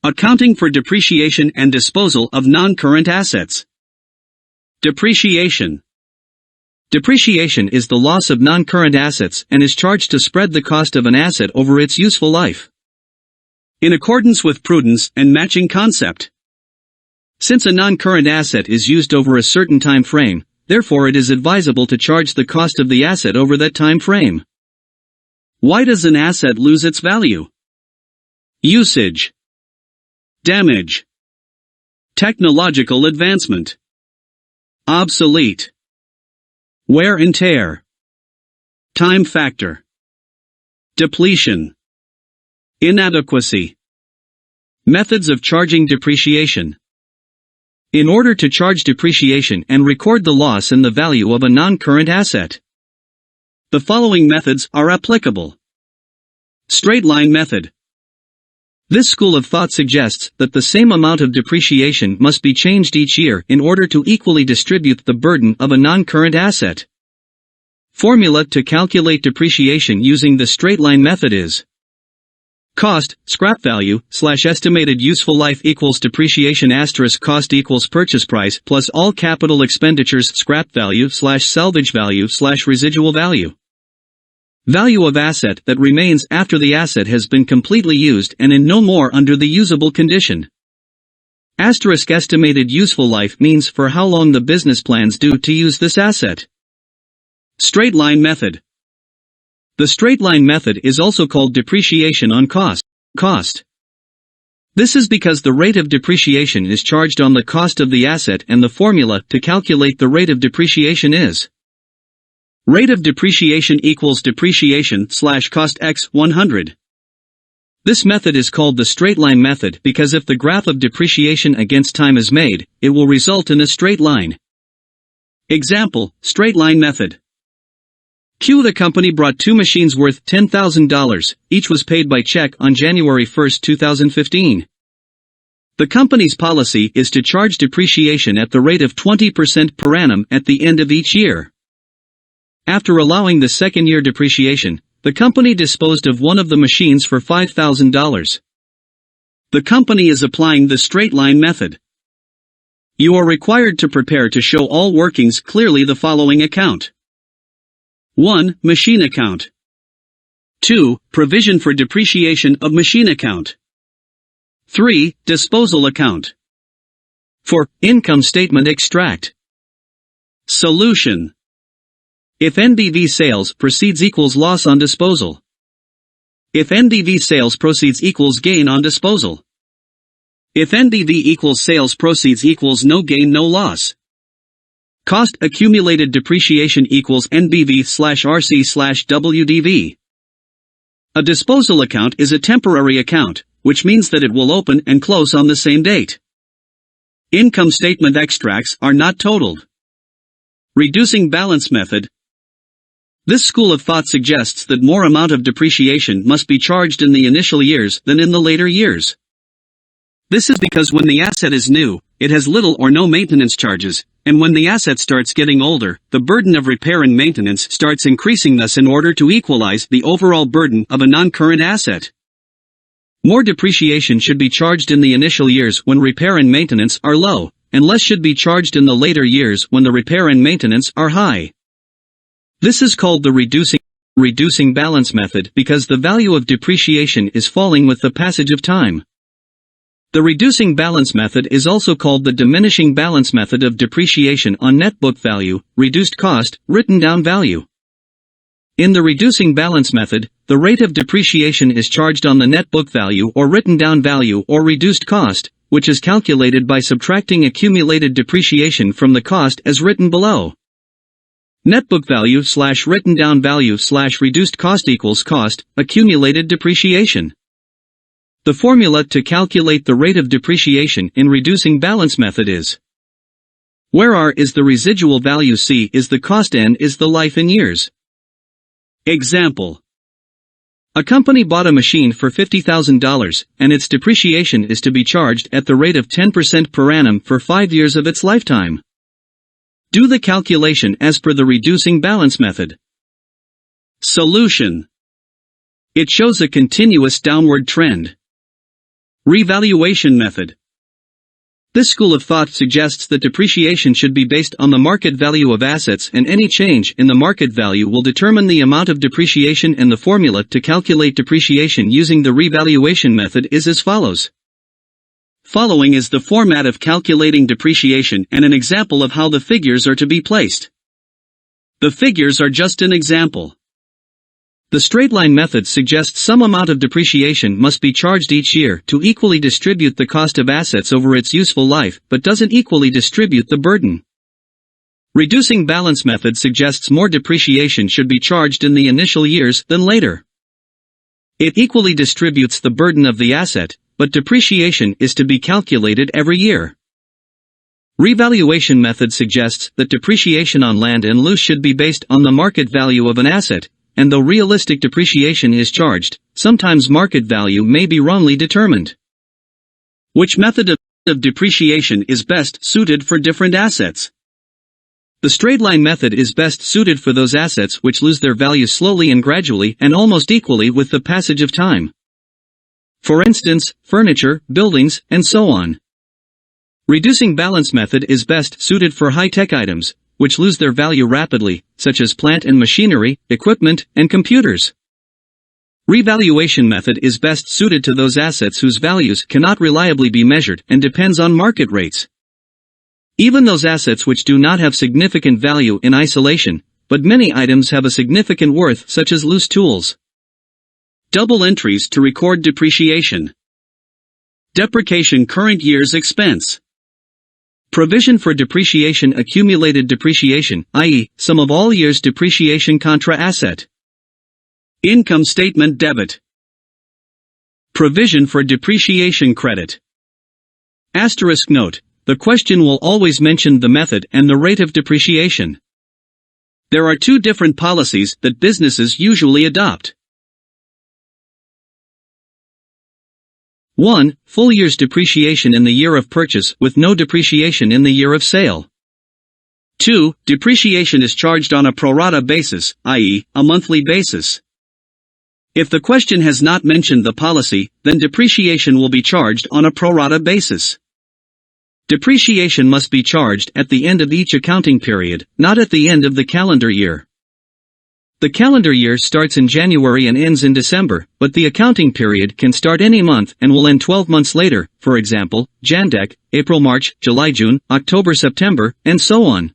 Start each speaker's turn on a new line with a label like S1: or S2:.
S1: Accounting for depreciation and disposal of non-current assets. Depreciation. Depreciation is the loss of non-current assets and is charged to spread the cost of an asset over its useful life. In accordance with prudence and matching concept. Since a non-current asset is used over a certain time frame, therefore it is advisable to charge the cost of the asset over that time frame. Why does an asset lose its value? Usage. Damage. Technological advancement. Obsolete. Wear and tear. Time factor. Depletion. Inadequacy. Methods of charging depreciation. In order to charge depreciation and record the loss in the value of a non-current asset, the following methods are applicable. Straight line method. This school of thought suggests that the same amount of depreciation must be changed each year in order to equally distribute the burden of a non-current asset. Formula to calculate depreciation using the straight line method is cost, scrap value, / estimated useful life equals depreciation * cost equals purchase price plus all capital expenditures scrap value / salvage value / residual value. Value of asset that remains after the asset has been completely used and in no more under the usable condition. * estimated useful life means for how long the business plans do to use this asset. Straight line method. The straight line method is also called depreciation on cost. This is because the rate of depreciation is charged on the cost of the asset and the formula to calculate the rate of depreciation is rate of depreciation equals depreciation / cost x 100. This method is called the straight line method because if the graph of depreciation against time is made, it will result in a straight line. Example, straight line method. Q. The company brought 2 machines worth $10,000, each was paid by check on January 1, 2015. The company's policy is to charge depreciation at the rate of 20% per annum at the end of each year. After allowing the second-year depreciation, the company disposed of one of the machines for $5,000. The company is applying the straight line method. You are required to prepare to show all workings clearly the following account. 1. Machine account. 2. Provision for depreciation of machine account. 3. Disposal account. 4. Income statement extract. Solution. If NBV sales proceeds equals loss on disposal. If NBV sales proceeds equals gain on disposal. If NBV equals sales proceeds equals no gain no loss. Cost accumulated depreciation equals NBV/RC/WDV. A disposal account is a temporary account, which means that it will open and close on the same date. Income statement extracts are not totaled. Reducing balance method. This school of thought suggests that more amount of depreciation must be charged in the initial years than in the later years. This is because when the asset is new, it has little or no maintenance charges, and when the asset starts getting older, the burden of repair and maintenance starts increasing, thus in order to equalize the overall burden of a non-current asset. More depreciation should be charged in the initial years when repair and maintenance are low, and less should be charged in the later years when the repair and maintenance are high. This is called the reducing balance method because the value of depreciation is falling with the passage of time. The reducing balance method is also called the diminishing balance method of depreciation on net book value, reduced cost, written down value. In the reducing balance method, the rate of depreciation is charged on the net book value or written down value or reduced cost, which is calculated by subtracting accumulated depreciation from the cost as written below. Net book value / written down value / reduced cost equals cost, accumulated depreciation. The formula to calculate the rate of depreciation in reducing balance method is where R is the residual value, C is the cost, N is the life in years. Example. A company bought a machine for $50,000, and its depreciation is to be charged at the rate of 10% per annum for 5 years of its lifetime. Do the calculation as per the reducing balance method. Solution. It shows a continuous downward trend. Revaluation Method. This school of thought suggests that depreciation should be based on the market value of assets, and any change in the market value will determine the amount of depreciation, and the formula to calculate depreciation using the revaluation method is as follows. Following is the format of calculating depreciation and an example of how the figures are to be placed. The figures are just an example. The straight line method suggests some amount of depreciation must be charged each year to equally distribute the cost of assets over its useful life, but doesn't equally distribute the burden. Reducing balance method suggests more depreciation should be charged in the initial years than later. It equally distributes the burden of the asset, but depreciation is to be calculated every year. Revaluation method suggests that depreciation on land and loose should be based on the market value of an asset, and though realistic depreciation is charged, sometimes market value may be wrongly determined. Which method of depreciation is best suited for different assets? The straight line method is best suited for those assets which lose their value slowly and gradually and almost equally with the passage of time. For instance, furniture, buildings, and so on. Reducing balance method is best suited for high-tech items, which lose their value rapidly, such as plant and machinery, equipment, and computers. Revaluation method is best suited to those assets whose values cannot reliably be measured and depends on market rates. Even those assets which do not have significant value in isolation, but many items have a significant worth, such as loose tools. Double entries to record depreciation. Deprecation current year's expense. Provision for depreciation accumulated depreciation, i.e., sum of all years' depreciation contra asset. Income statement debit. Provision for depreciation credit. Asterisk note, the question will always mention the method and the rate of depreciation. There are two different policies that businesses usually adopt. 1. Full year's depreciation in the year of purchase with no depreciation in the year of sale. 2. Depreciation is charged on a pro rata basis, i.e., a monthly basis. If the question has not mentioned the policy, then depreciation will be charged on a pro rata basis. Depreciation must be charged at the end of each accounting period, not at the end of the calendar year. The calendar year starts in January and ends in December, but the accounting period can start any month and will end 12 months later, for example, Jandec, April-March, July-June, October-September, and so on.